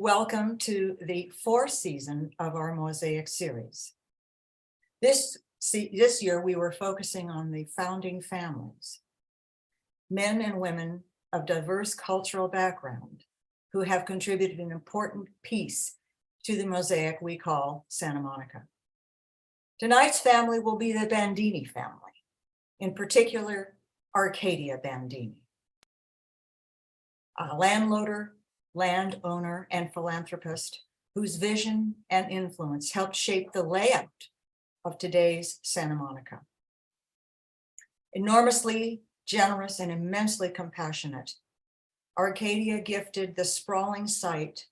Welcome to the fourth season of our Mosaic series. This year, we were focusing on the founding families, men and women of diverse cultural background who have contributed an important piece to the mosaic we call Santa Monica. Tonight's family will be the Bandini family, in particular, Arcadia Bandini, a landowner, and philanthropist whose vision and influence helped shape the layout of today's Santa Monica. Enormously generous and immensely compassionate, Arcadia gifted the sprawling site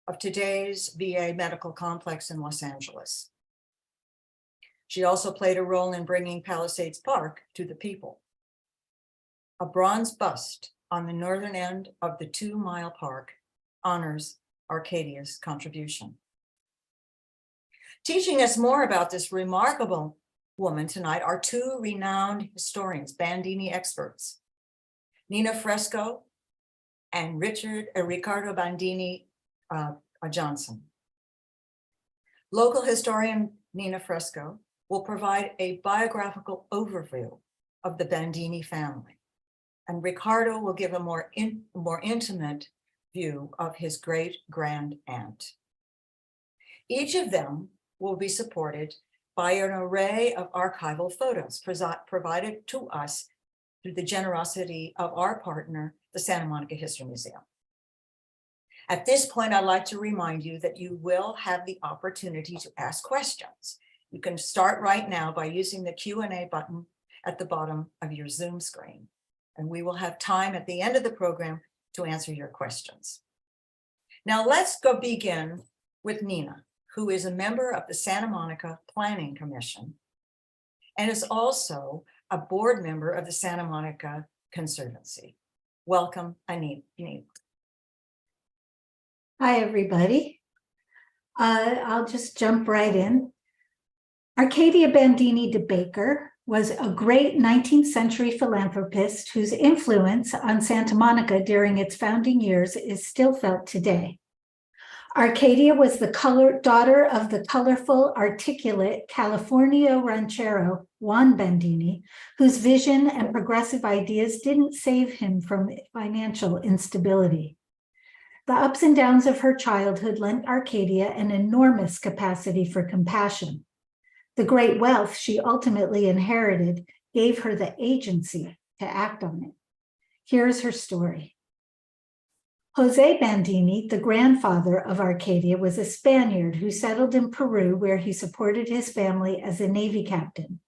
of today's VA medical complex in Los Angeles. She also played a role in bringing Palisades Park to the people. A bronze bust on the northern end of the 2-mile park honors Arcadia's contribution. Teaching us more about this remarkable woman tonight are two renowned historians, Bandini experts, Nina Fresco and Ricardo Bandini Johnson. Local historian Nina Fresco will provide a biographical overview of the Bandini family, and Ricardo will give a more intimate view of his great-grand-aunt. Each of them will be supported by an array of archival photos provided to us through the generosity of our partner, the Santa Monica History Museum. At this point, I'd like to remind you that you will have the opportunity to ask questions. You can start right now by using the Q&A button at the bottom of your Zoom screen, and we will have time at the end of the program to answer your questions. Now let's begin with Nina, who is a member of the Santa Monica Planning Commission and is also a board member of the Santa Monica Conservancy. Welcome, Nina. Hi, everybody. I'll just jump right in. Arcadia Bandini de Baker was a great 19th century philanthropist whose influence on Santa Monica during its founding years is still felt today. Arcadia was the daughter of the colorful, articulate California ranchero Juan Bandini, whose vision and progressive ideas didn't save him from financial instability. The ups and downs of her childhood lent Arcadia an enormous capacity for compassion. The great wealth she ultimately inherited gave her the agency to act on it. Here's her story. Jose Bandini, the grandfather of Arcadia, was a Spaniard who settled in Peru, where he supported his family as a Navy captain.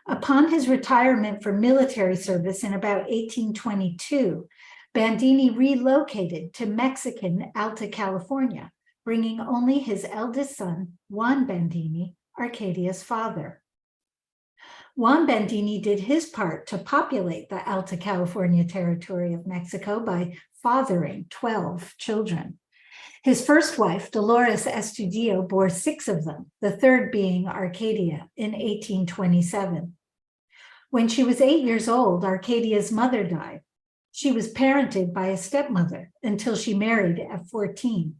Upon his retirement from military service in about 1822, Bandini relocated to Mexican Alta California, bringing only his eldest son, Juan Bandini, Arcadia's father. Juan Bandini did his part to populate the Alta California territory of Mexico by fathering 12 children. His first wife, Dolores Estudillo, bore 6 of them, the third being Arcadia in 1827. When she was 8 years old, Arcadia's mother died. She was parented by a stepmother until she married at 14.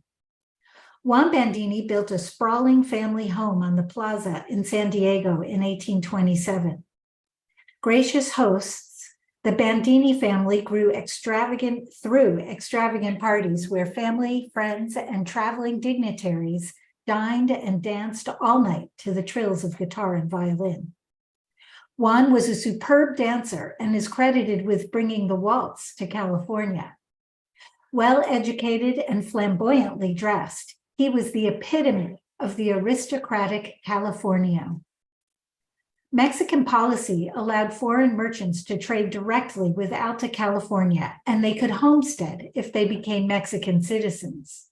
Juan Bandini built a sprawling family home on the plaza in San Diego in 1827. Gracious hosts, the Bandini family grew through extravagant parties where family, friends, and traveling dignitaries dined and danced all night to the trills of guitar and violin. Juan was a superb dancer and is credited with bringing the waltz to California. Well-educated and flamboyantly dressed, he was the epitome of the aristocratic Californio. Mexican policy allowed foreign merchants to trade directly with Alta California, and they could homestead if they became Mexican citizens.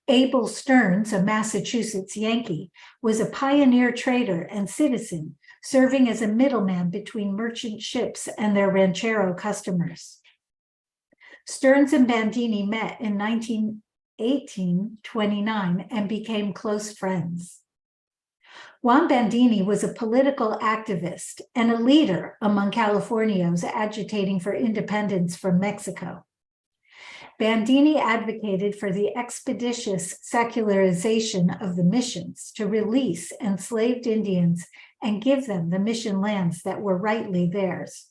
Abel Stearns, a Massachusetts Yankee, was a pioneer trader and citizen, serving as a middleman between merchant ships and their ranchero customers. Stearns and Bandini met in 1829 and became close friends. Juan Bandini was a political activist and a leader among Californios agitating for independence from Mexico. Bandini advocated for the expeditious secularization of the missions to release enslaved Indians and give them the mission lands that were rightly theirs.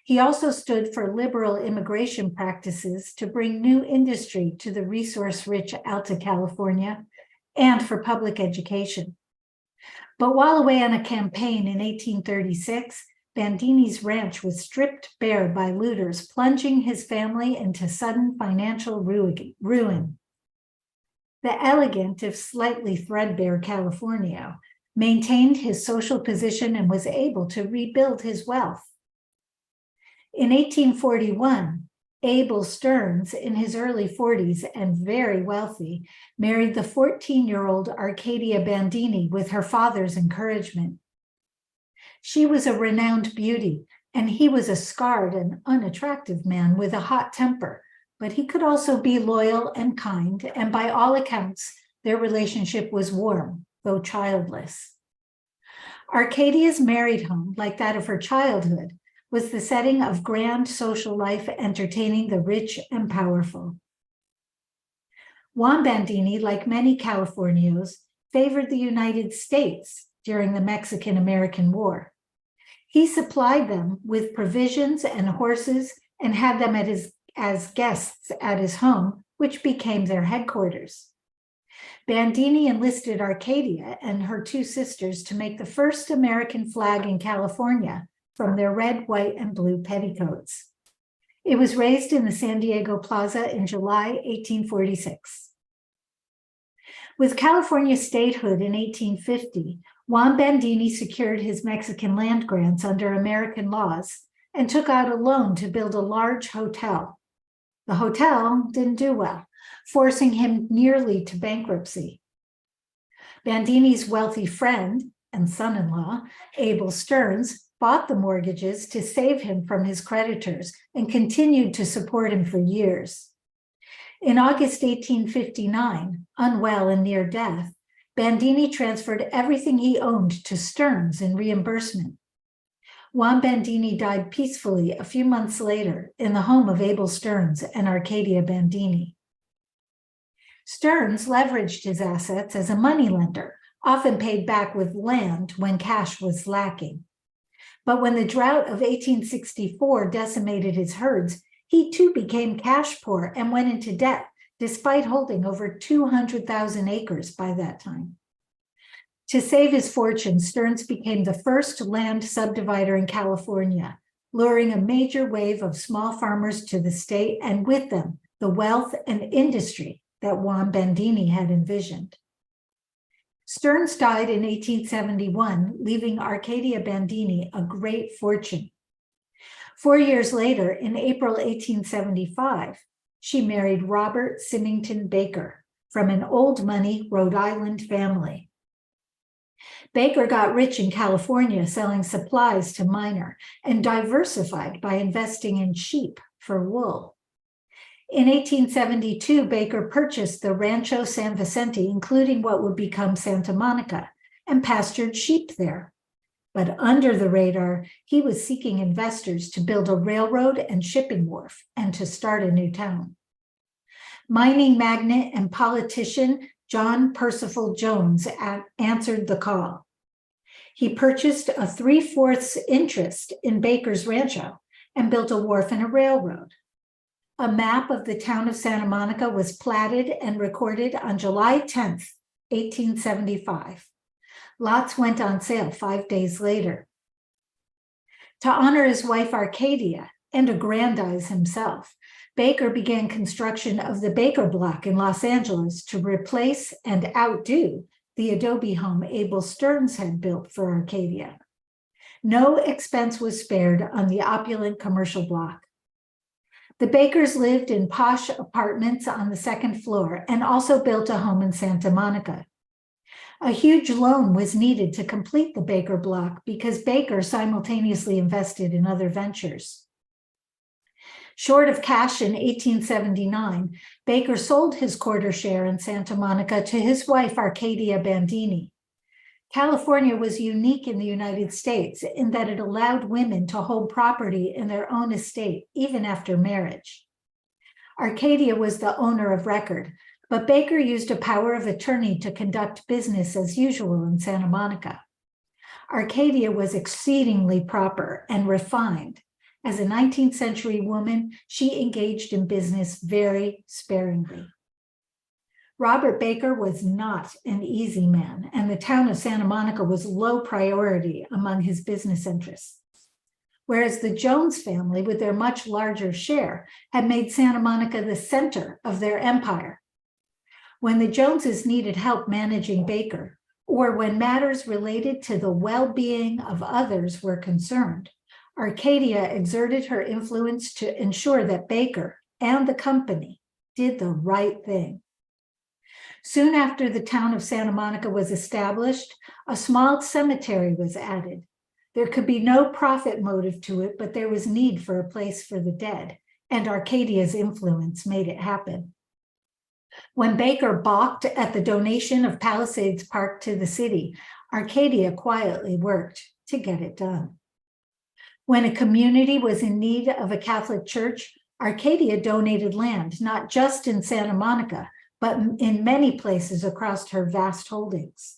He also stood for liberal immigration practices to bring new industry to the resource-rich Alta California and for public education. But while away on a campaign in 1836, Bandini's ranch was stripped bare by looters, plunging his family into sudden financial ruin. The elegant, if slightly threadbare Californio maintained his social position and was able to rebuild his wealth. In 1841, Abel Stearns, in his early 40s and very wealthy, married the 14-year-old Arcadia Bandini with her father's encouragement. She was a renowned beauty, and he was a scarred and unattractive man with a hot temper, but he could also be loyal and kind, and by all accounts, their relationship was warm, though childless. Arcadia's married home, like that of her childhood, was the setting of grand social life entertaining the rich and powerful. Juan Bandini, like many Californios, favored the United States during the Mexican-American War. He supplied them with provisions and horses and had them as guests at his home, which became their headquarters. Bandini enlisted Arcadia and her two sisters to make the first American flag in California from their red, white, and blue petticoats. It was raised in the San Diego Plaza in July 1846. With California statehood in 1850, Juan Bandini secured his Mexican land grants under American laws and took out a loan to build a large hotel. The hotel didn't do well, forcing him nearly to bankruptcy. Bandini's wealthy friend and son-in-law, Abel Stearns, bought the mortgages to save him from his creditors and continued to support him for years. In August 1859, unwell and near death, Bandini transferred everything he owned to Stearns in reimbursement. Juan Bandini died peacefully a few months later in the home of Abel Stearns and Arcadia Bandini. Stearns leveraged his assets as a moneylender, often paid back with land when cash was lacking. But when the drought of 1864 decimated his herds, he too became cash poor and went into debt, despite holding over 200,000 acres by that time. To save his fortune, Stearns became the first land subdivider in California, luring a major wave of small farmers to the state and with them the wealth and industry that Juan Bandini had envisioned. Stearns died in 1871, leaving Arcadia Bandini a great fortune. 4 years later, in April 1875, she married Robert Symington Baker from an old money Rhode Island family. Baker got rich in California selling supplies to miners and diversified by investing in sheep for wool. In 1872, Baker purchased the Rancho San Vicente, including what would become Santa Monica, and pastured sheep there. But under the radar, he was seeking investors to build a railroad and shipping wharf and to start a new town. Mining magnate and politician John Percival Jones answered the call. He purchased a 3/4 interest in Baker's Rancho and built a wharf and a railroad. A map of the town of Santa Monica was platted and recorded on July 10th, 1875. Lots went on sale 5 days later. To honor his wife Arcadia and aggrandize himself, Baker began construction of the Baker Block in Los Angeles to replace and outdo the adobe home Abel Stearns had built for Arcadia. No expense was spared on the opulent commercial block. The Bakers lived in posh apartments on the second floor and also built a home in Santa Monica. A huge loan was needed to complete the Baker Block because Baker simultaneously invested in other ventures. Short of cash in 1879, Baker sold his quarter share in Santa Monica to his wife, Arcadia Bandini. California was unique in the United States in that it allowed women to hold property in their own estate, even after marriage. Arcadia was the owner of record, but Baker used a power of attorney to conduct business as usual in Santa Monica. Arcadia was exceedingly proper and refined. As a 19th century woman, she engaged in business very sparingly. Robert Baker was not an easy man, and the town of Santa Monica was low priority among his business interests. Whereas the Jones family, with their much larger share, had made Santa Monica the center of their empire. When the Joneses needed help managing Baker, or when matters related to the well-being of others were concerned, Arcadia exerted her influence to ensure that Baker and the company did the right thing. Soon after the town of Santa Monica was established, a small cemetery was added. There could be no profit motive to it, but there was need for a place for the dead, and Arcadia's influence made it happen. When Baker balked at the donation of Palisades Park to the city, Arcadia quietly worked to get it done. When a community was in need of a Catholic church, Arcadia donated land, not just in Santa Monica, but in many places across her vast holdings.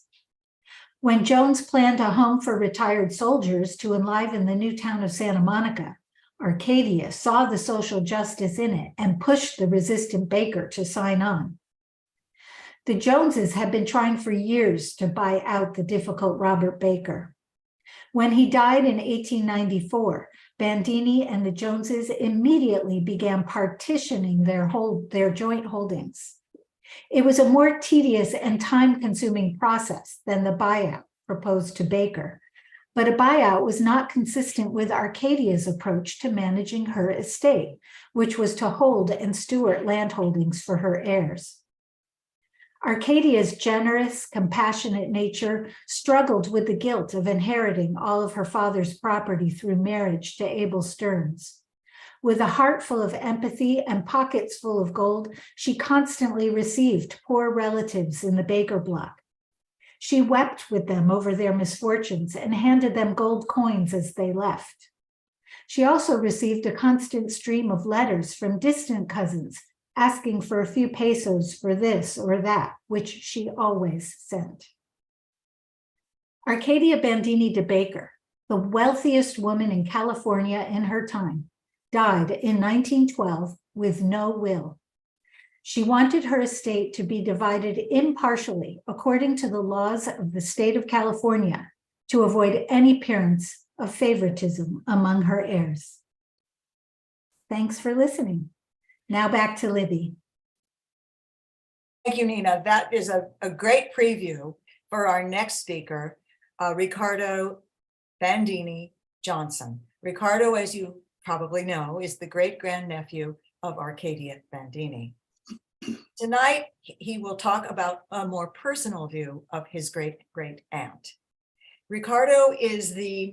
When Jones planned a home for retired soldiers to enliven the new town of Santa Monica, Arcadia saw the social justice in it and pushed the resistant Baker to sign on. The Joneses had been trying for years to buy out the difficult Robert Baker. When he died in 1894, Bandini and the Joneses immediately began partitioning their joint holdings. It was a more tedious and time-consuming process than the buyout proposed to Baker, but a buyout was not consistent with Arcadia's approach to managing her estate, which was to hold and steward land holdings for her heirs. Arcadia's generous, compassionate nature struggled with the guilt of inheriting all of her father's property through marriage to Abel Stearns. With a heart full of empathy and pockets full of gold, she constantly received poor relatives in the Baker block. She wept with them over their misfortunes and handed them gold coins as they left. She also received a constant stream of letters from distant cousins asking for a few pesos for this or that, which she always sent. Arcadia Bandini de Baker, the wealthiest woman in California in her time, died in 1912 with no will. She wanted her estate to be divided impartially according to the laws of the state of California to avoid any appearance of favoritism among her heirs. Thanks for listening. Now back to Libby. Thank you, Nina. That is a great preview for our next speaker, Ricardo Bandini Johnson. Ricardo, as you probably know, is the great-grandnephew of Arcadia Bandini. Tonight, he will talk about a more personal view of his great-great-aunt. Ricardo is the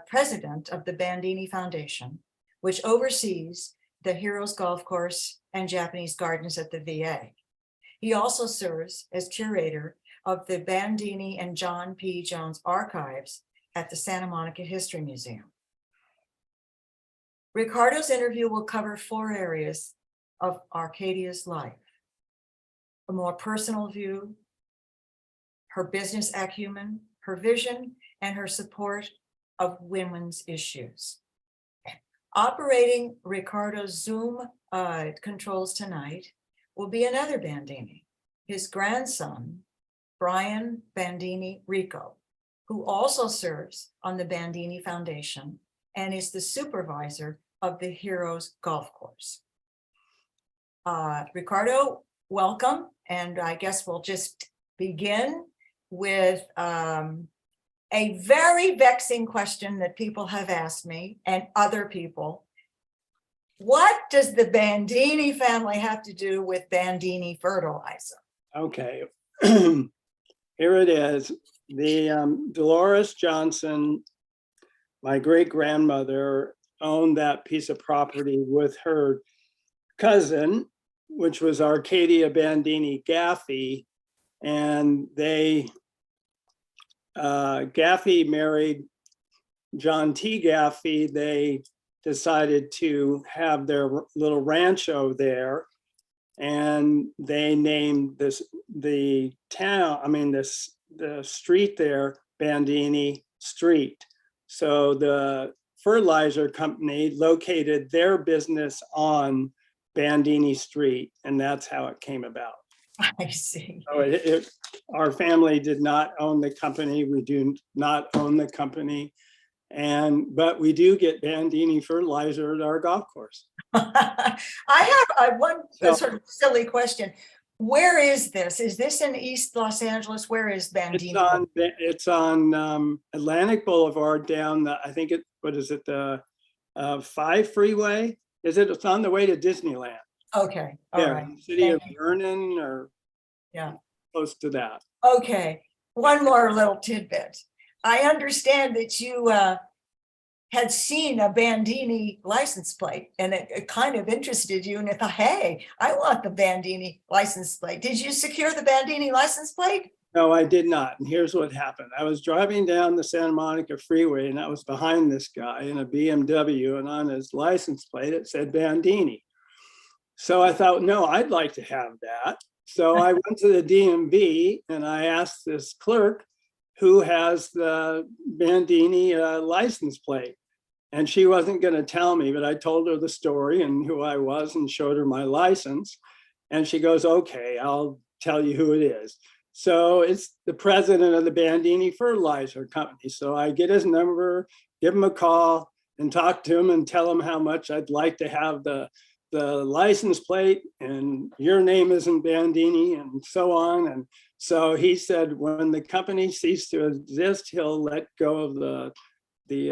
president of the Bandini Foundation, which oversees the Heroes Golf Course and Japanese Gardens at the VA. He also serves as curator of the Bandini and John P. Jones archives at the Santa Monica History Museum. Ricardo's interview will cover 4 areas of Arcadia's life: a more personal view, her business acumen, her vision, and her support of women's issues. Operating Ricardo's Zoom controls tonight will be another Bandini, his grandson, Brian Bandini Rico, who also serves on the Bandini Foundation and is the supervisor of the Heroes Golf Course. Ricardo, welcome. And I guess we'll just begin with a very vexing question that people have asked me and other people. What does the Bandini family have to do with Bandini fertilizer? Okay, here it is. The Dolores Johnson, my great-grandmother, owned that piece of property with her cousin, which was Arcadia Bandini Gaffey, and they Gaffey married John T. Gaffey. They decided to have their little rancho there. And they named the street there, Bandini Street. So the fertilizer company located their business on Bandini Street, and that's how it came about. I see. So our family did not own the company. We do not own the company. But we do get Bandini fertilizer at our golf course. I have one sort of silly question. Where is this? Is this in East Los Angeles? Where is Bandini? It's on Atlantic Boulevard down I think what is it, the 5 freeway? It's on the way to Disneyland. Okay, all There, right. in the city of Vernon, or close to that. Okay, one more little tidbit. I understand that you had seen a Bandini license plate, and it kind of interested you, and you thought, hey, I want the Bandini license plate. Did you secure the Bandini license plate? No, I did not. And here's what happened. I was driving down the Santa Monica freeway, and I was behind this guy in a BMW, and on his license plate, it said Bandini. So I thought, no, I'd like to have that. So I went to the DMV and I asked this clerk who has the Bandini license plate. And she wasn't going to tell me, but I told her the story and who I was and showed her my license. And she goes, okay, I'll tell you who it is. So it's the president of the Bandini Fertilizer Company. So I get his number, give him a call and talk to him and tell him how much I'd like to have the license plate, and your name isn't Bandini, and so on. And so he said, when the company ceased to exist, he'll let go of the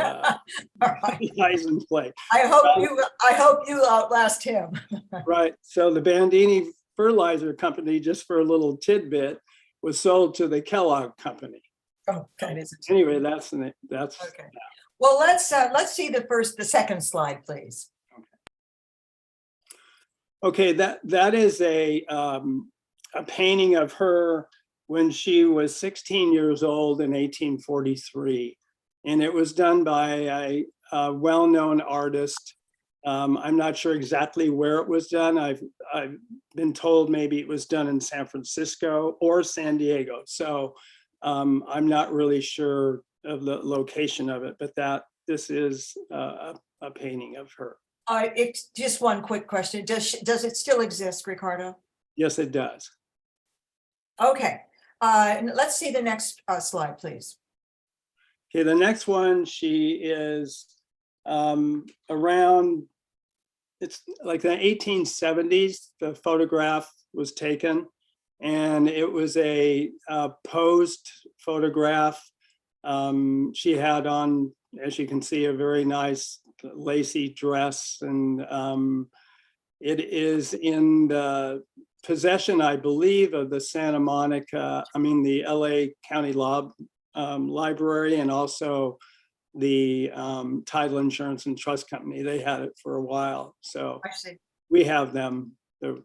license plate. I hope you outlast him. Right. So the Bandini Fertilizer Company, just for a little tidbit, was sold to the Kellogg Company. Oh, that is Anyway, that's okay. Well, let's see the second slide, please. Okay, that is a painting of her when she was 16 years old in 1843. And it was done by a well-known artist. I'm not sure exactly where it was done. I've been told maybe it was done in San Francisco or San Diego. So I'm not really sure of the location of it, but this is a painting of her. It's just one quick question. Does it still exist, Ricardo? Yes, it does. Okay. Let's see the next slide, please. Okay, the next one, she is around, it's like the 1870s, the photograph was taken, and it was a posed photograph. She had on, as you can see, a very nice lacy dress, and it is in the possession, I believe, of the the LA County Law Library, and also the Title Insurance and Trust Company. They had it for a while, so we have them. The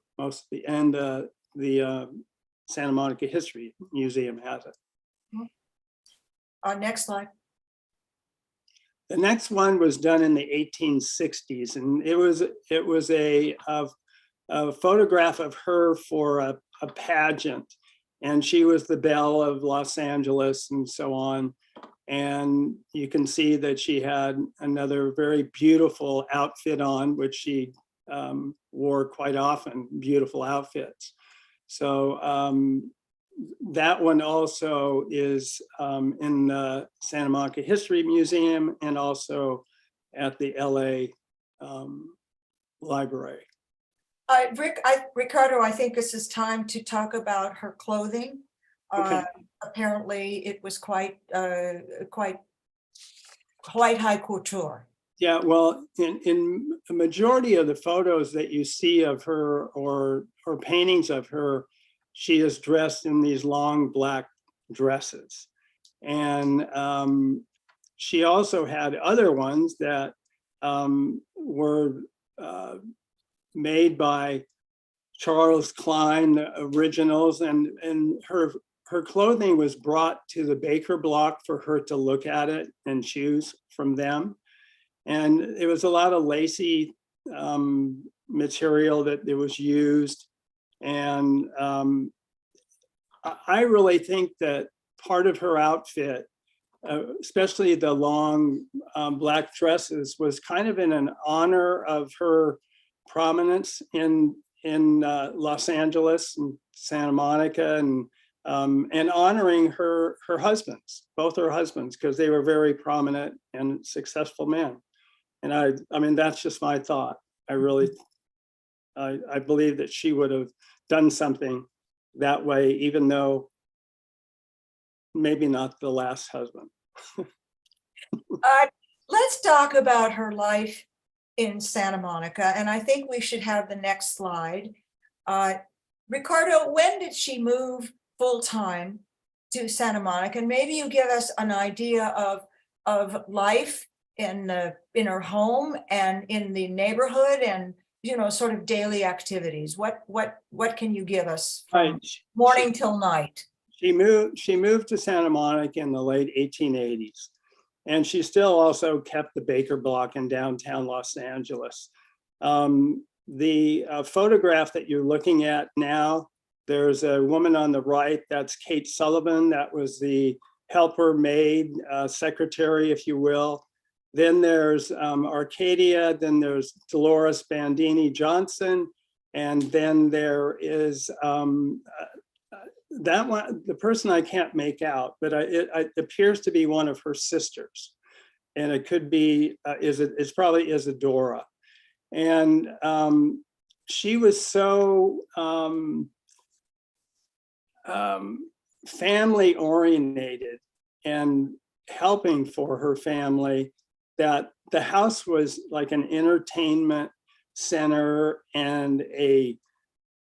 Santa Monica History Museum has it. Next slide. The next one was done in the 1860s, and it was a photograph of her for a pageant, and she was the belle of Los Angeles and so on. And you can see that she had another very beautiful outfit on, which she wore quite often, beautiful outfits. So that one also is in the Santa Monica History Museum and also at the LA Library. Ricardo, I think this is time to talk about her clothing. Okay. Apparently it was quite high couture. Yeah, well, in a majority of the photos that you see of her or paintings of her, she is dressed in these long black dresses. And she also had other ones that were made by Charles Klein, the originals, and her clothing was brought to the Baker Block for her to look at it and choose from them. And it was a lot of lacy material that was used. And I really think that part of her outfit, especially the long black dresses, was kind of in an honor of her prominence in Los Angeles and Santa Monica, and honoring her husbands, both her husbands, because they were very prominent and successful men. And I mean, that's just my thought. I really, I believe that she would have done something that way, even though maybe not the last husband. Let's talk about her life in Santa Monica, and I think we should have the next slide. Ricardo, when did she move full-time to Santa Monica? And maybe you give us an idea of life in her home and in the neighborhood, and sort of daily activities. What can you give us from morning till night? She moved to Santa Monica in the late 1880s. And she still also kept the Baker Block in downtown Los Angeles. The photograph that you're looking at now, there's a woman on the right, that's Kate Sullivan. That was the helper maid, secretary, if you will. Then there's Arcadia, then there's Dolores Bandini Johnson, and then there is that one, the person I can't make out, but it appears to be one of her sisters, and it could be it's probably Isadora. And she was so family oriented and helping for her family that the house was like an entertainment center and a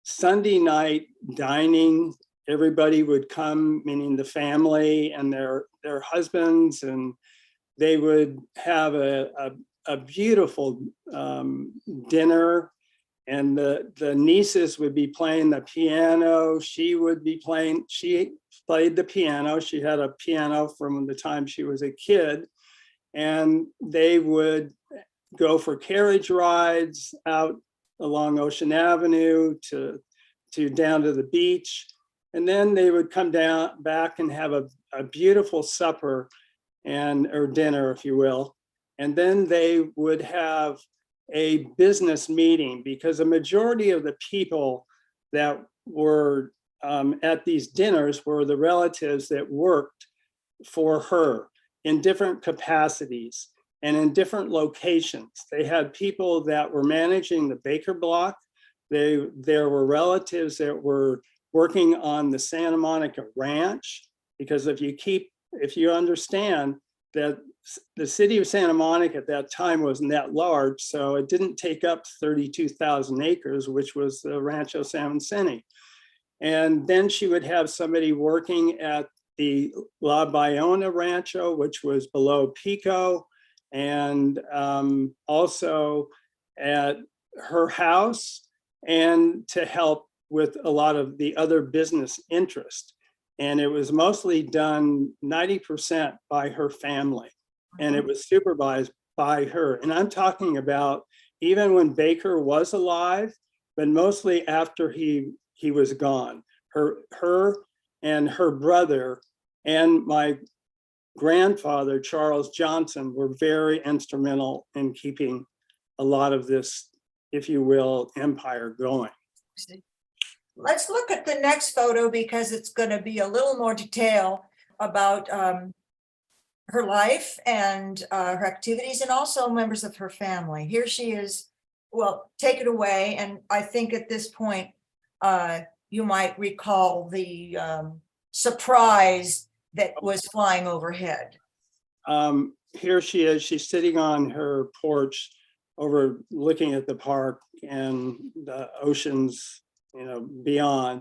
Sunday night dining. Everybody would come, meaning the family and their husbands, and they would have a beautiful dinner. And the nieces would be playing the piano. She played the piano. She had a piano from the time she was a kid. And they would go for carriage rides out along Ocean Avenue to down to the beach. And then they would come back and have a beautiful supper or dinner, if you will. And then they would have a business meeting, because a majority of the people that were at these dinners were the relatives that worked for her in different capacities and in different locations. They had people that were managing the Baker Block. There were relatives that were working on the Santa Monica Ranch, because if you understand that the city of Santa Monica at that time wasn't that large, so it didn't take up 32,000 acres, which was the Rancho San Vicente. And then she would have somebody working at the La Bayona Rancho, which was below Pico, and also at her house, and to help with a lot of the other business interest. And it was mostly done 90% by her family, and it was supervised by her. And I'm talking about even when Baker was alive, but mostly after he was gone. Her and her brother and my grandfather, Charles Johnson, were very instrumental in keeping a lot of this, if you will, empire going. Let's look at the next photo, because it's going to be a little more detail about her life and her activities, and also members of her family. Here she is. Well, take it away. And I think at this point, you might recall the surprise that was flying overhead. Here she is. She's sitting on her porch over looking at the park and the oceans, beyond.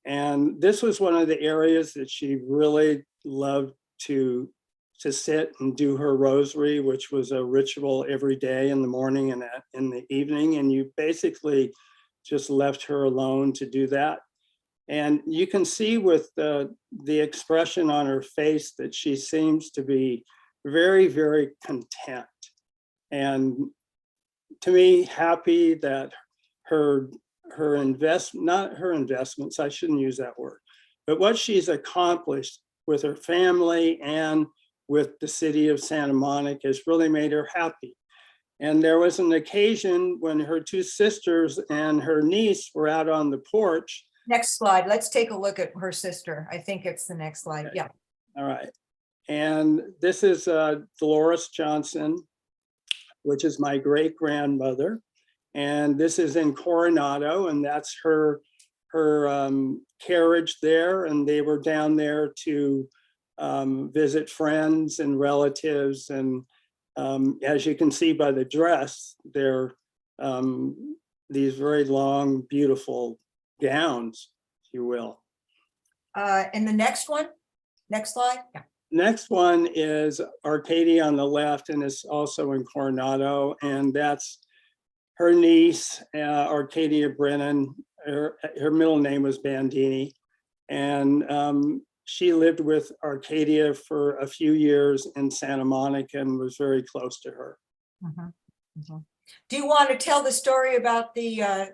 And this was one of the areas that she really loved to sit and do her rosary, which was a ritual every day in the morning and in the evening. And you basically just left her alone to do that. And you can see with the expression on her face that she seems to be very, very content. and to me, happy that not her investments, I shouldn't use that word, but what she's accomplished with her family and with the city of Santa Monica has really made her happy. And there was an occasion when her two sisters and her niece were out on the porch. Next slide. Let's take a look at her sister. I think it's the next slide. Okay. Yeah. All right. And this is Dolores Johnson, which is my great-grandmother. And this is in Coronado, and that's her carriage there. And they were down there to visit friends and relatives. And as you can see by the dress, they're these very long, beautiful gowns, if you will. And the next one, next slide. Yeah. Next one is Arcadia on the left, and it's also in Coronado, and that's her niece, Arcadia Brennan. Her middle name was Bandini, and she lived with Arcadia for a few years in Santa Monica and was very close to her. Do you want to tell the story about the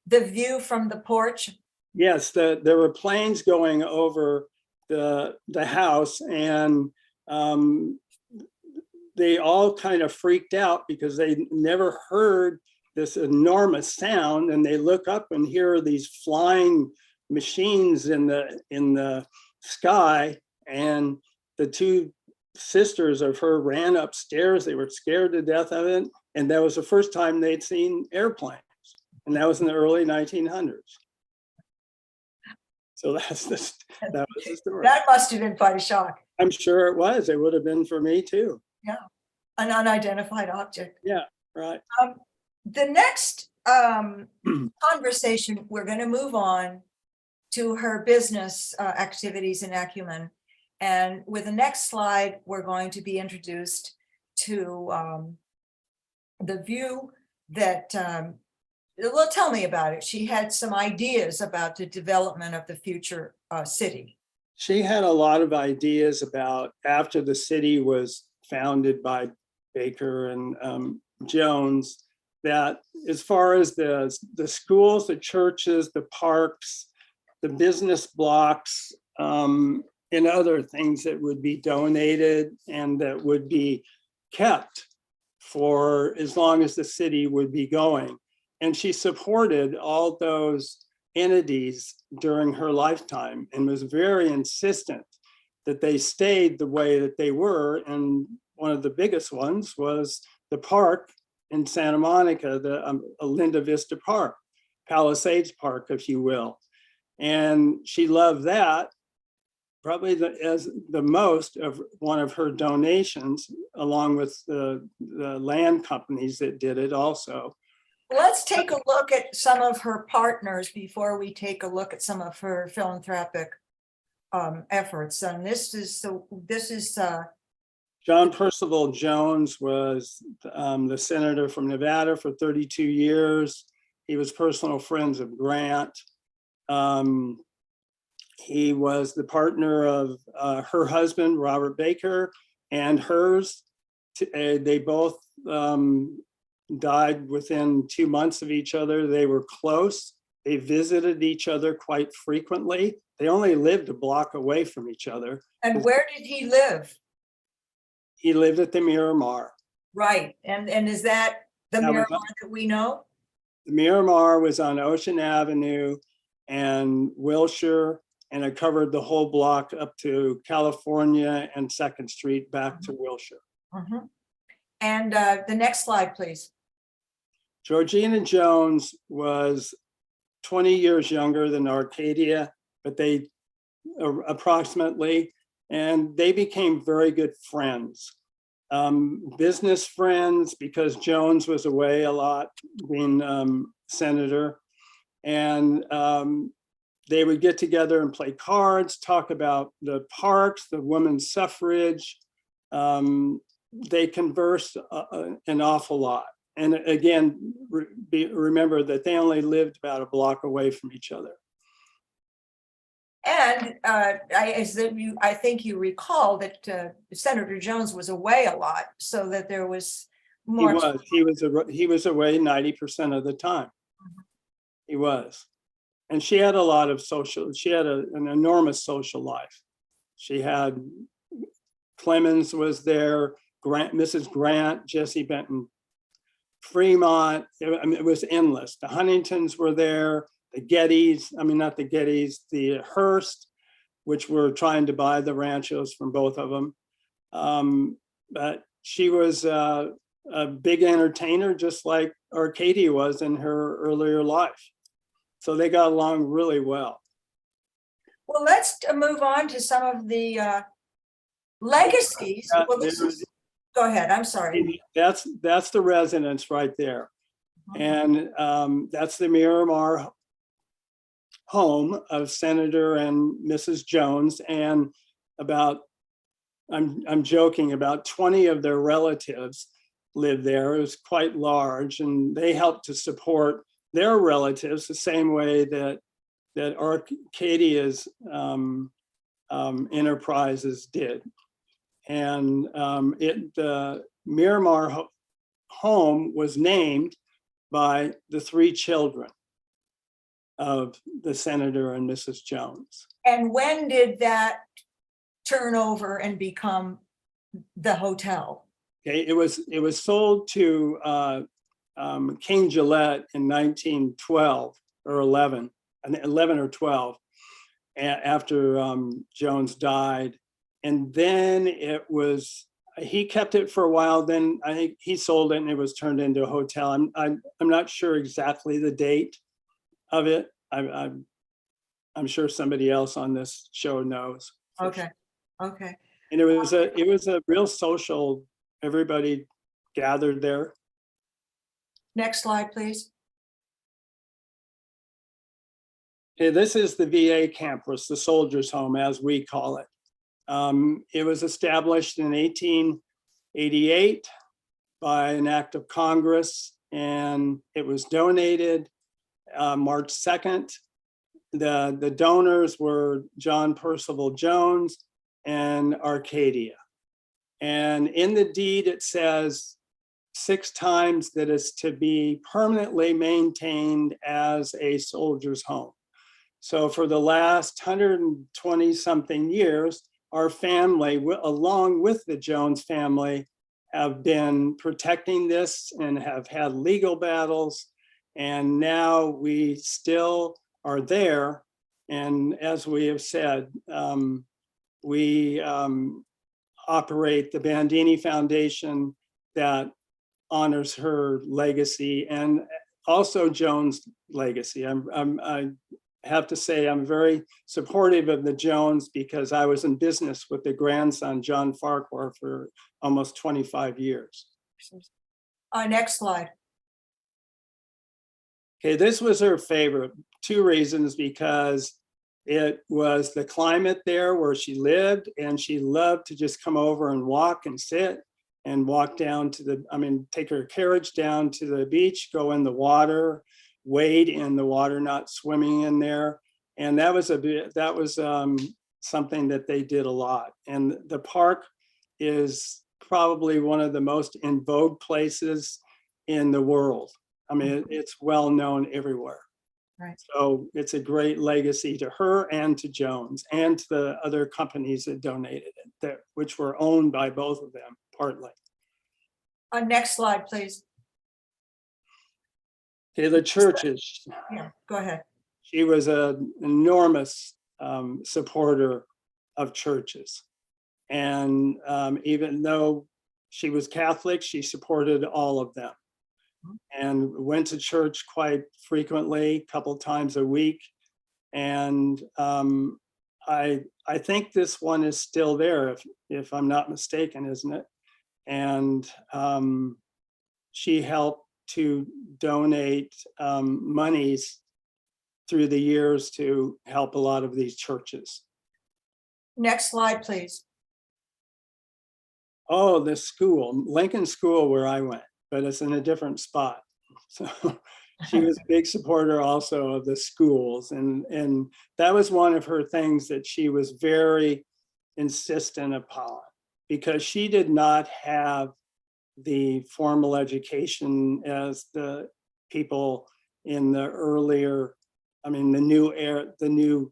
view from the porch? Yes, there were planes going over the house, and they all kind of freaked out because they never heard this enormous sound, and they look up and hear these flying machines in the sky, and the two sisters of her ran upstairs. They were scared to death of it, and that was the first time they'd seen airplanes, and that was in the early 1900s. So that was the story. That must have been quite a shock. I'm sure it was. It would have been for me too. Yeah, an unidentified object. Yeah, right. The next conversation, we're going to move on to her business activities and acumen. And with the next slide, we're going to be introduced to the view that, well, tell me about it. She had some ideas about the development of the future city. She had a lot of ideas about, after the city was founded by Baker and Jones, that as far as the schools, the churches, the parks, the business blocks, and other things that would be donated and that would be kept for as long as the city would be going. And she supported all those entities during her lifetime and was very insistent that they stayed the way that they were. And one of the biggest ones was the park in Santa Monica, the Linda Vista Park, Palisades Park, if you will. And she loved that, probably as the most of one of her donations, along with the land companies that did it also. Let's take a look at some of her partners before we take a look at some of her philanthropic efforts. And this is John Percival Jones was the senator from Nevada for 32 years. He was personal friends of Grant. He was the partner of her husband, Robert Baker, and hers. They both died within 2 months of each other. They were close. They visited each other quite frequently. They only lived a block away from each other. and where did he live? He lived at the Miramar. Right. And is that the That was- Miramar that we know? The Miramar was on Ocean Avenue and Wilshire, and it covered the whole block up to California and 2nd Street back to Wilshire. And the next slide, please. Georgina Jones was 20 years younger than Arcadia, but they approximately, and they became very good friends. Business friends, because Jones was away a lot being senator. And they would get together and play cards, talk about the parks, the women's suffrage. They conversed an awful lot. And again, remember that they only lived about a block away from each other. And I think you recall that Senator Jones was away a lot, so that there was more. He was away 90% of the time. He was. And she had a lot of she had an enormous social life. She had, Clemens was there, Mrs. Grant, Jesse Benton, Fremont. I mean, it was endless. The Huntingtons were there, the Gettys, I mean, not the Gettys, the Hearst, which were trying to buy the ranchos from both of them. But she was a big entertainer, just like Arcadia was in her earlier life. So they got along really well. Well, let's move on to some of the legacies. Well, go ahead, I'm sorry. That's the residence right there. And that's the Miramar home of Senator and Mrs. Jones, and about, I'm joking, about 20 of their relatives lived there. It was quite large, and they helped to support their relatives the same way that Arcadia's enterprises did. And the Miramar home was named by the 3 children of the Senator and Mrs. Jones. And when did that turn over and become the hotel? Okay, it was sold to King Gillette in 1912 or 11 or 12, after Jones died. And then he kept it for a while. Then I think he sold it and it was turned into a hotel. I'm not sure exactly the date of it. I'm sure somebody else on this show knows. Okay. Okay. And it was a real social, everybody gathered there. Next slide, please. Okay, this is the VA campus, the soldiers' home, as we call it. It was established in 1888 by an act of Congress, and it was donated March 2nd. The donors were John Percival Jones and Arcadia. And in the deed, it says 6 times that it's to be permanently maintained as a soldier's home. So for the last 120 something years, our family, along with the Jones family, have been protecting this and have had legal battles. And now we still are there. And as we have said, we operate the Bandini Foundation that honors her legacy and also Jones' legacy. I have to say I'm very supportive of the Jones because I was in business with the grandson, John Farquhar, for almost 25 years. Next slide. Okay, this was her favorite. 2 reasons: because it was the climate there where she lived, and she loved to just come over and walk and sit and walk down to take her carriage down to the beach, go in the water, wade in the water, not swimming in there. And that was something that they did a lot. And the park is probably one of the most in vogue places in the world. I mean, it's well known everywhere. Right. So it's a great legacy to her and to Jones and to the other companies that donated it, which were owned by both of them partly. Next slide, please. Okay, the churches. Yeah, go ahead. She was an enormous supporter of churches. And even though she was Catholic, she supported all of them and went to church quite frequently, a couple times a week. And I think this one is still there, if I'm not mistaken, isn't it? And she helped to donate monies through the years to help a lot of these churches. Next slide, please. Oh, the school, Lincoln School, where I went, but it's in a different spot. So she was a big supporter also of the schools. And that was one of her things that she was very insistent upon, because she did not have the formal education as the people in the earlier, I mean, the new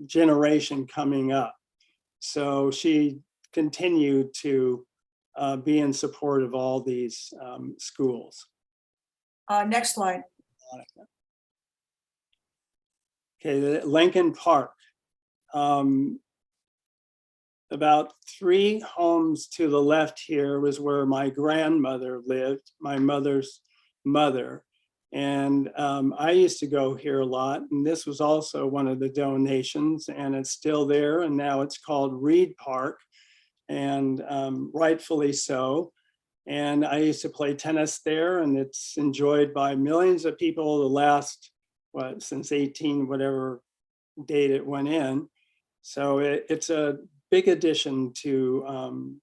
generation coming up. So she continued to be in support of all these schools. Next slide. Okay, Lincoln Park. About 3 homes to the left here was where my grandmother lived, my mother's mother. And I used to go here a lot, and this was also one of the donations, and it's still there, and now it's called Reed Park, and rightfully so. And I used to play tennis there, and it's enjoyed by millions of people the last, since 18, whatever date it went in. So it's a big addition to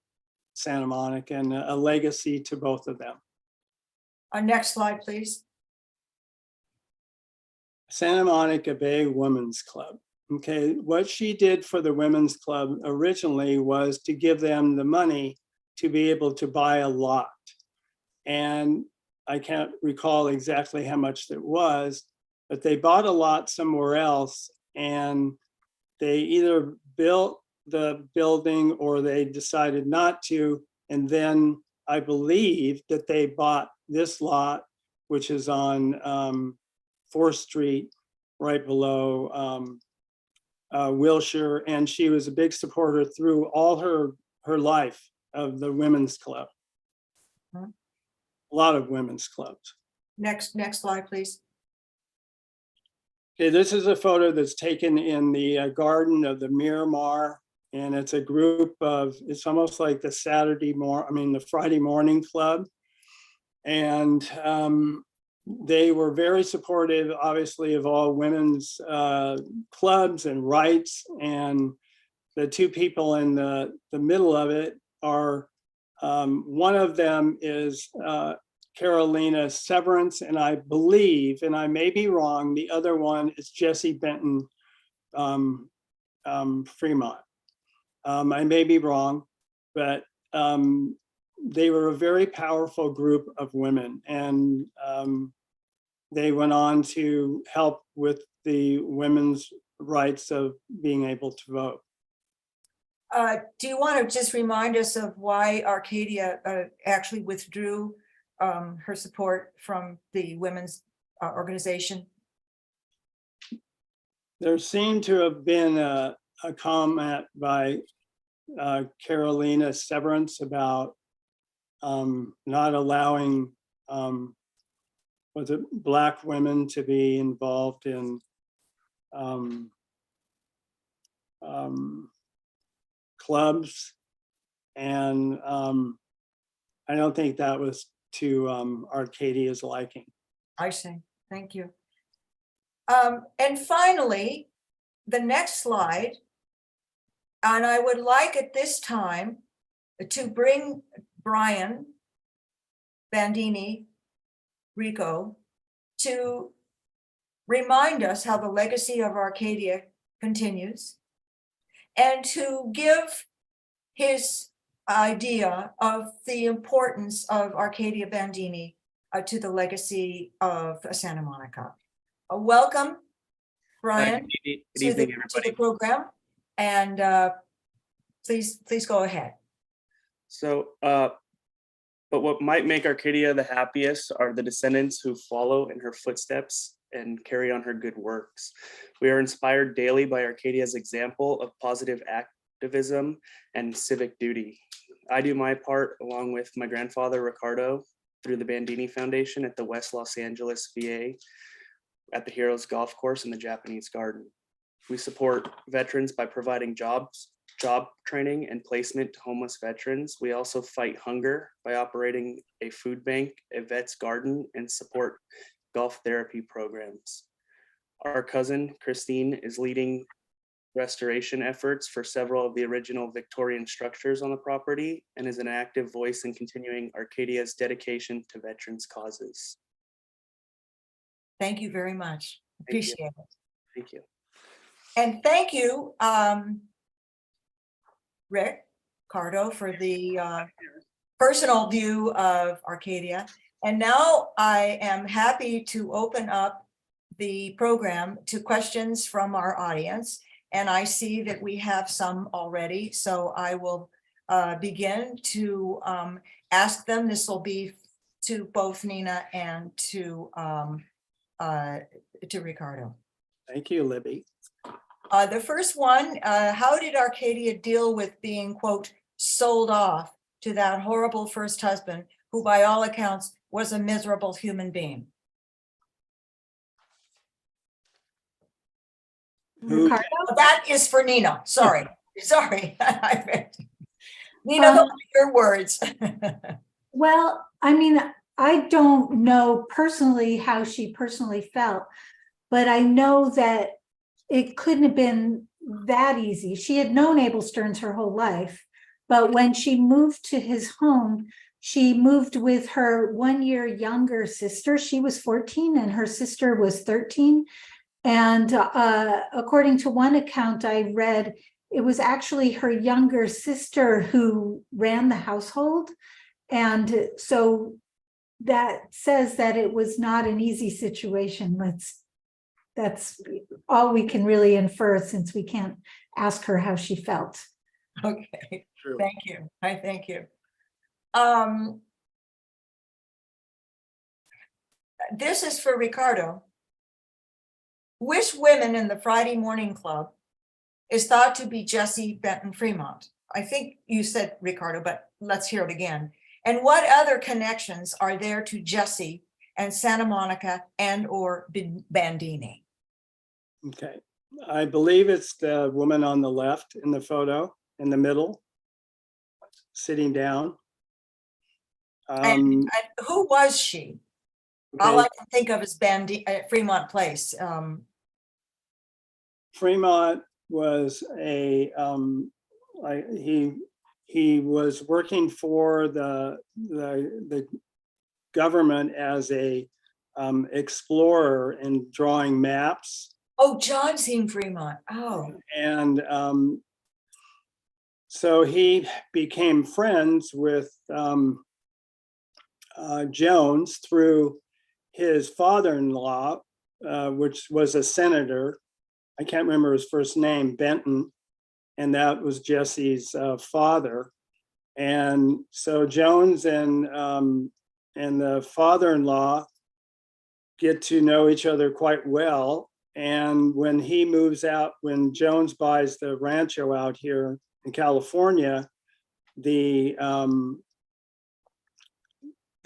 Santa Monica and a legacy to both of them. Next slide, please. Santa Monica Bay Women's Club. Okay, what she did for the Women's Club originally was to give them the money to be able to buy a lot. And I can't recall exactly how much it was, but they bought a lot somewhere else, and they either built the building or they decided not to. And then I believe that they bought this lot, which is on 4th Street, right below Wilshire. And she was a big supporter through all her life of the Women's Club. Hmm. A lot of women's clubs. Next slide, please. Okay, this is a photo that's taken in the garden of the Miramar, and it's a group of, it's almost like the the Friday morning club. And they were very supportive, obviously, of all women's clubs and rights. And the 2 people in the middle of it are, one of them is Carolina Severance, and I believe, and I may be wrong, the other one is Jessie Benton Fremont. I may be wrong, but they were a very powerful group of women, and they went on to help with the women's rights of being able to vote. Do you want to just remind us of why Arcadia actually withdrew her support from the women's organization? There seemed to have been a comment by Carolina Severance about not allowing Black women to be involved in clubs, and I don't think that was to Arcadia's liking. I see. Thank you. And finally, the next slide, and I would like at this time to bring Brian Bandini Rico to remind us how the legacy of Arcadia continues, and to give his idea of the importance of Arcadia Bandini to the legacy of Santa Monica. Welcome, Brian, Good to evening, the everybody. program, and please go ahead. So, but what might make Arcadia the happiest are the descendants who follow in her footsteps and carry on her good works. We are inspired daily by Arcadia's example of positive activism and civic duty. I do my part along with my grandfather, Ricardo, through the Bandini Foundation at the West Los Angeles VA, at the Heroes Golf Course in the Japanese Garden. We support veterans by providing job training and placement to homeless veterans. We also fight hunger by operating a food bank, a vet's garden, and support golf therapy programs. Our cousin, Christine, is leading restoration efforts for several of the original Victorian structures on the property and is an active voice in continuing Arcadia's dedication to veterans' causes. Thank you very much. Thank you. Appreciate it. Thank you. And thank you, Ricardo, for the personal view of Arcadia. And now I am happy to open up the program to questions from our audience. And I see that we have some already, so I will begin to ask them. This will be to both Nina and to Ricardo. Thank you, Libby. The first one, how did Arcadia deal with being, quote, sold off to that horrible first husband, who by all accounts was a miserable human being? Ricardo? That is for Nina. Sorry. Sorry. Nina, those are your words. Well, I mean, I don't know personally how she personally felt, but I know that it couldn't have been that easy. She had known Abel Stearns her whole life, but when she moved to his home, she moved with her 1 year younger sister. She was 14 and her sister was 13. And according to one account I read, it was actually her younger sister who ran the household. And so that says that it was not an easy situation. That's all we can really infer, since we can't ask her how she felt. Okay, True. thank you. I thank you. This is for Ricardo. Which women in the Friday Morning Club is thought to be Jessie Benton Fremont? I think you said Ricardo, but let's hear it again. And what other connections are there to Jessie and Santa Monica and or Bandini? Okay, I believe it's the woman on the left in the photo, in the middle, sitting down. And who was she? All Okay, I can think of is Fremont Place. Fremont was a he was working for the government as a explorer and drawing maps. Oh, John seen Fremont. Oh, And so he became friends with Jones through his father-in-law, which was a senator. I can't remember his first name, Benton, and that was Jessie's father. And so Jones and the father-in-law get to know each other quite well. And when he moves out, when Jones buys the rancho out here in California, the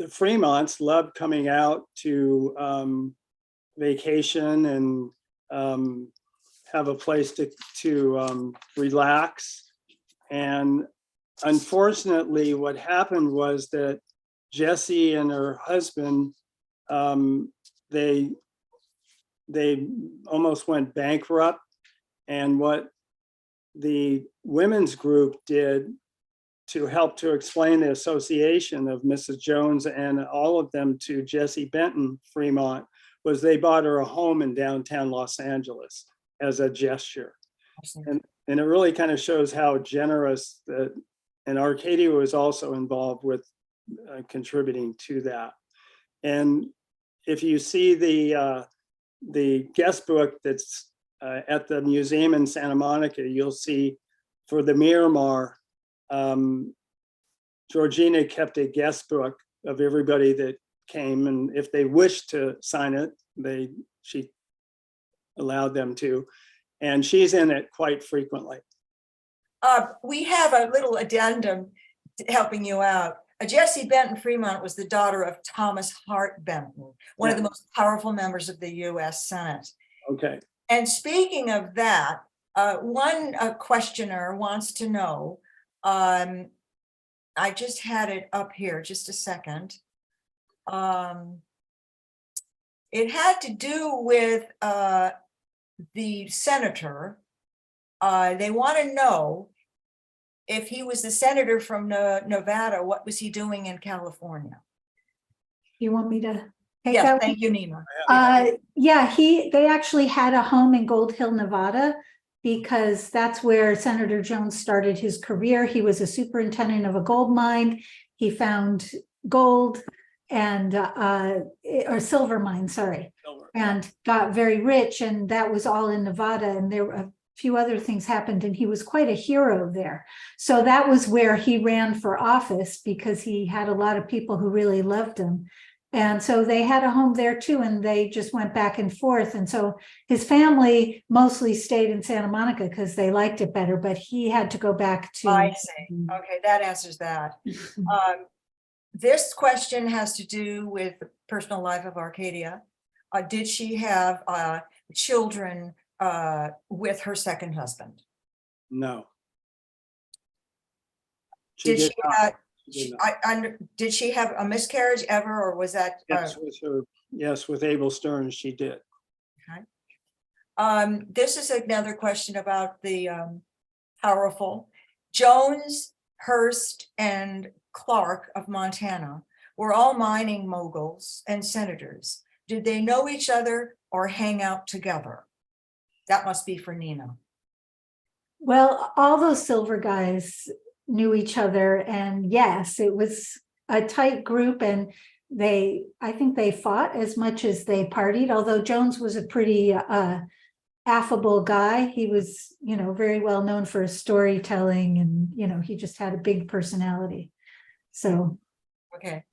Fremonts loved coming out to vacation and have a place to relax. And unfortunately, what happened was that Jessie and her husband, they almost went bankrupt. And what the women's group did to help to explain the association of Mrs. Jones and all of them to Jessie Benton Fremont was they bought her a home in downtown Los Angeles as a gesture. And it really kind of shows how generous that, and Arcadia was also involved with contributing to that. And if you see the guest book that's at the museum in Santa Monica, you'll see for the Miramar, Georgina kept a guest book of everybody that came, and if they wished to sign it, she allowed them to, and she's in it quite frequently. we have a little addendum helping you out. Jessie Benton Fremont was the daughter of Thomas Hart Benton, one of the most powerful members of the US Senate. Okay. And speaking of that, one questioner wants to know, I just had it up here, just a second. It had to do with the senator. They want to know if he was the senator from Nevada, what was he doing in California? You want me to take Yes, that? thank you, Nina. Yeah, they actually had a home in Gold Hill, Nevada, because that's where Senator Jones started his career. He was a superintendent of a gold mine. he found gold and or silver mine, sorry, and got very rich, and that was all in Nevada, and there were a few other things happened, and he was quite a hero there. So that was where he ran for office, because he had a lot of people who really loved him. And so they had a home there too, and they just went back and forth. And so his family mostly stayed in Santa Monica because they liked it better, but he had to go back to. I see. Okay, that answers that. This question has to do with the personal life of Arcadia. Did she have children with her second husband? No. Did she not. did she have a miscarriage ever, or was that? Yes, with Abel Stearns, she did. Okay. This is another question about the powerful. Jones, Hearst, and Clark of Montana were all mining moguls and senators. Did they know each other or hang out together? That must be for Nina. Well, all those silver guys knew each other, and yes, it was a tight group, and I think they fought as much as they partied, although Jones was a pretty affable guy. He was, very well known for his storytelling, and, he just had a big personality. So. Okay.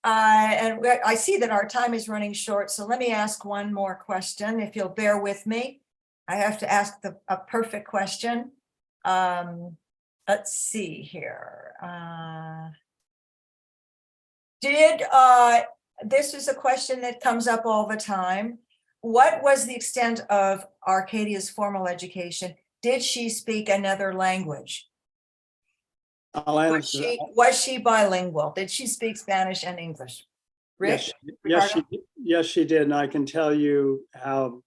And I see that our time is running short, so let me ask one more question, if you'll bear with me. I have to ask a perfect question. Let's see here. This is a question that comes up all the time. What was the extent of Arcadia's formal education? Did she speak another language? I'll answer. Was she bilingual? Did she speak Spanish and English? Rich? Yes, she did. And I can tell you how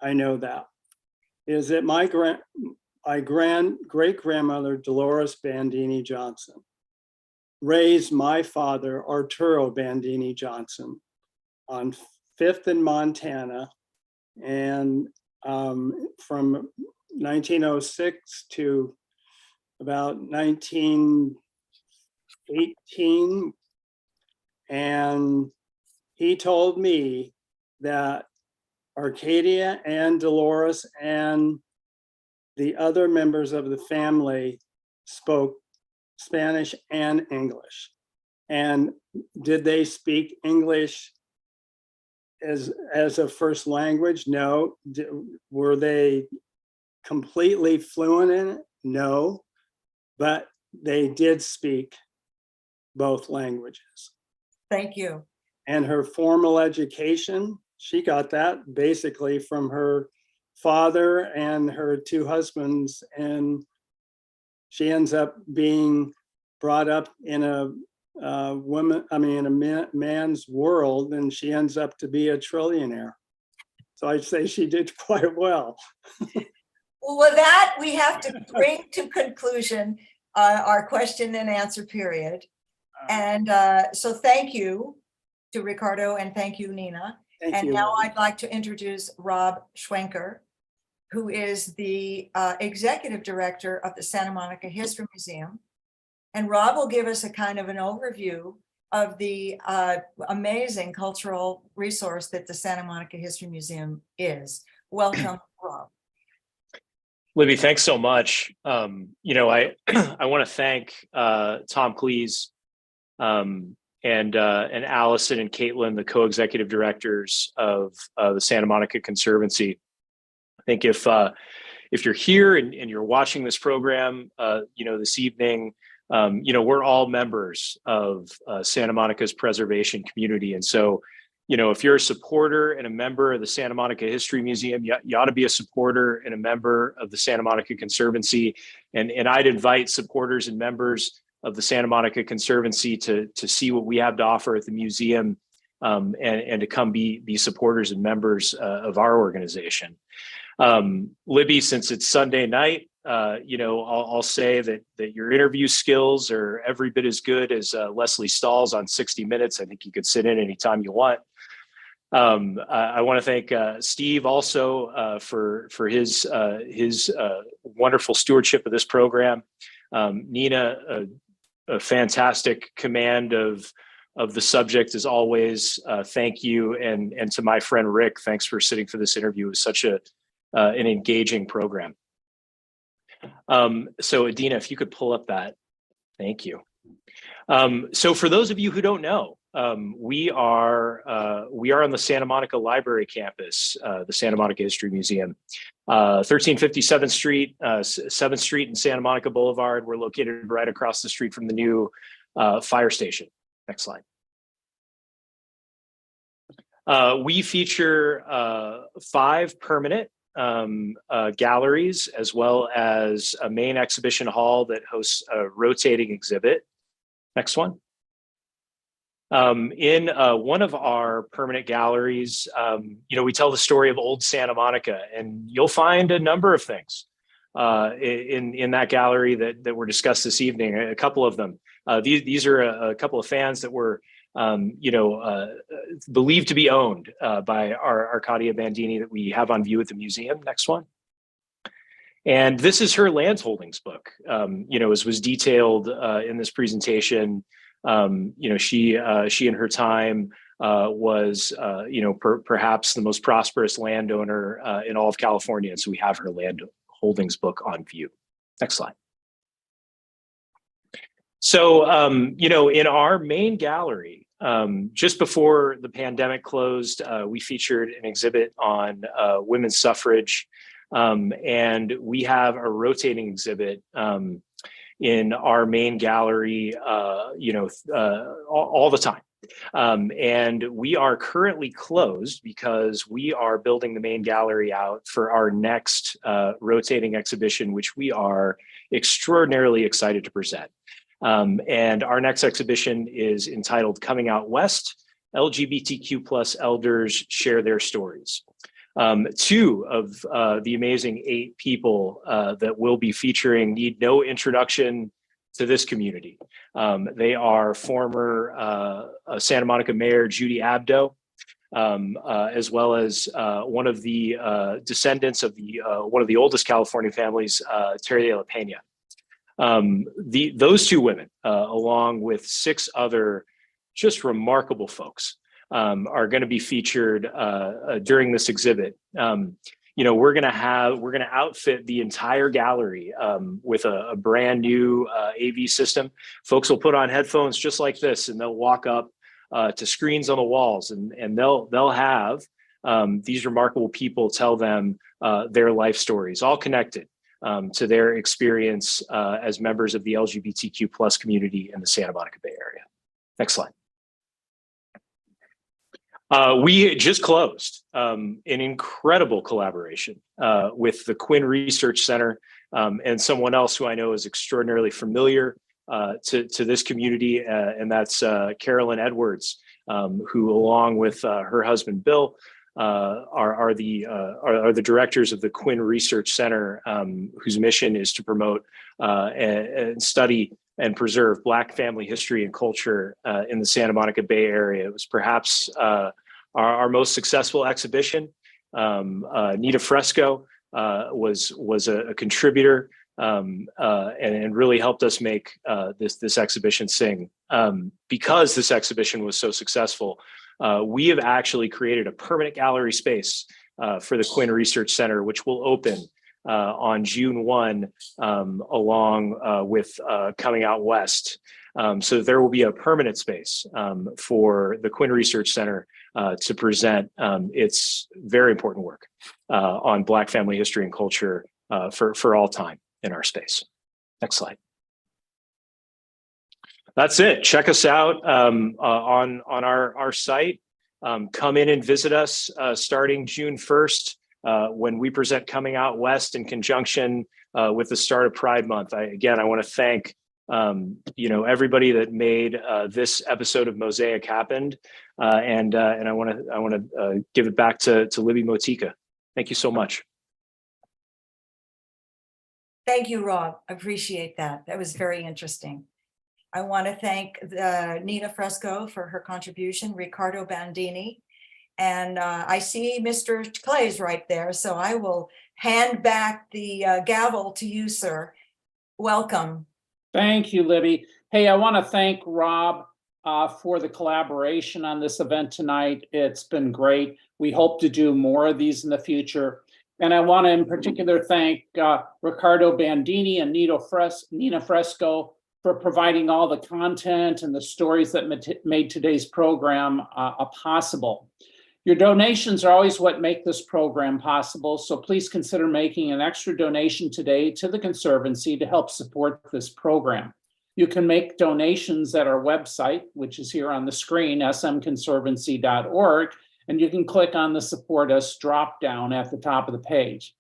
I know that. Is that my great-grandmother, Dolores Bandini Johnson, raised my father, Arturo Bandini Johnson, on 5th in Montana, and from 1906 to about 1918. And he told me that Arcadia and Dolores and the other members of the family spoke Spanish and English. And did they speak English as a first language? No. Were they completely fluent in it? No. But they did speak both languages. Thank you. And her formal education, she got that basically from her father and her two husbands, and she ends up being brought up in a man's world, and she ends up to be a trillionaire. So I'd say she did quite well. Well, with that, we have to bring to conclusion our question and answer period. And so thank you to Ricardo, and thank you, Nina. Thank you. Now I'd like to introduce Rob Schwenker, who is the executive director of the Santa Monica History Museum. And Rob will give us a kind of an overview of the amazing cultural resource that the Santa Monica History Museum is. Welcome, Rob. Libby, thanks so much. I want to thank Tom Cleese and Allison and Caitlin, the co-executive directors of the Santa Monica Conservancy. I think if you're here and you're watching this program, this evening, we're all members of Santa Monica's preservation community. And so, if you're a supporter and a member of the Santa Monica History Museum, you ought to be a supporter and a member of the Santa Monica Conservancy. And I'd invite supporters and members of the Santa Monica Conservancy to see what we have to offer at the museum, and to come be supporters and members of our organization. Libby, since it's Sunday night, I'll say that your interview skills are every bit as good as Leslie Stahl's on 60 Minutes. I think you could sit in anytime you want. I want to thank Steve also for his wonderful stewardship of this program. Nina, a fantastic command of the subject as always. Thank you, and to my friend Rick, thanks for sitting for this interview. It was such an engaging program. So Adina, if you could pull up that, thank you. So for those of you who don't know, we are on the Santa Monica Library campus, the Santa Monica History Museum, 1357th Street, 7th Street and Santa Monica Boulevard. We're located right across the street from the new fire station. Next slide. We feature 5 permanent galleries, as well as a main exhibition hall that hosts a rotating exhibit. Next one. In one of our permanent galleries, we tell the story of old Santa Monica, and you'll find a number of things in that gallery that were discussed this evening. A couple of them. These are a couple of fans that were believed to be owned by our Arcadia Bandini that we have on view at the museum. Next one. And this is her land holdings book. As was detailed in this presentation, she in her time was, perhaps the most prosperous landowner in all of California. And so we have her land holdings book on view. Next slide. So, in our main gallery, just before the pandemic closed, we featured an exhibit on women's suffrage, and we have a rotating exhibit in our main gallery, all the time. And we are currently closed because we are building the main gallery out for our next rotating exhibition, which we are extraordinarily excited to present. And our next exhibition is entitled Coming Out West, LGBTQ+ Elders Share Their Stories. 2 of the amazing 8 people that we'll be featuring need no introduction to this community. They are former Santa Monica Mayor Judy Abdo, as well as one of the descendants of one of the oldest California families, Terry de la Pena. Those 2 women, along with 6 other just remarkable folks, are going to be featured during this exhibit. We're going to outfit the entire gallery with a brand new AV system. Folks will put on headphones just like this, and they'll walk up to screens on the walls, and they'll have these remarkable people tell them their life stories, all connected to their experience as members of the LGBTQ+ community in the Santa Monica Bay Area. Next slide. We just closed an incredible collaboration with the Quinn Research Center and someone else who I know is extraordinarily familiar to this community, and that's Carolyn Edwards, who, along with her husband Bill, are the directors of the Quinn Research Center, whose mission is to promote and study and preserve Black family history and culture in the Santa Monica Bay Area. It was perhaps our most successful exhibition. Nina Fresco was a contributor and really helped us make this exhibition sing. Because this exhibition was so successful, we have actually created a permanent gallery space for the Quinn Research Center, which will open on June 1, along with Coming Out West. So there will be a permanent space for the Quinn Research Center to present its very important work on Black family history and culture for all time in our space. Next slide. That's it. Check us out on our site. Come in and visit us starting June 1st. When we present Coming Out West in conjunction with the start of Pride Month. I want to thank everybody that made this episode of Mosaic happen, and I want to give it back to Libby Motika. Thank you so much. Thank you, Rob. I appreciate that. That was very interesting. I want to thank Nina Fresco for her contribution, Ricardo Bandini. And I see Mr. Clay's right there, so I will hand back the gavel to you, sir. Welcome. Thank you, Libby. Hey, I want to thank Rob for the collaboration on this event tonight. It's been great. We hope to do more of these in the future. And I want to in particular thank Ricardo Bandini and Nina Fresco for providing all the content and the stories that made today's program possible. Your donations are always what make this program possible, so please consider making an extra donation today to the Conservancy to help support this program. You can make donations at our website, which is here on the screen, smconservancy.org, and you can click on the Support Us drop-down at the top of the page.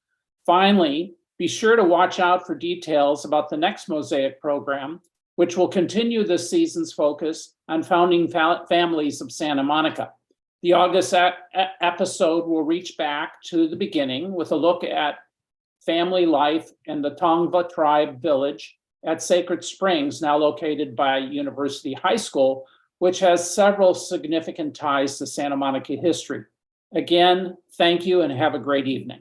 Finally, be sure to watch out for details about the next Mosaic program, which will continue this season's focus on founding families of Santa Monica. The August episode will reach back to the beginning with a look at family life in the Tongva tribe village at Sacred Springs, now located by University High School, which has several significant ties to Santa Monica history. Again, thank you and have a great evening.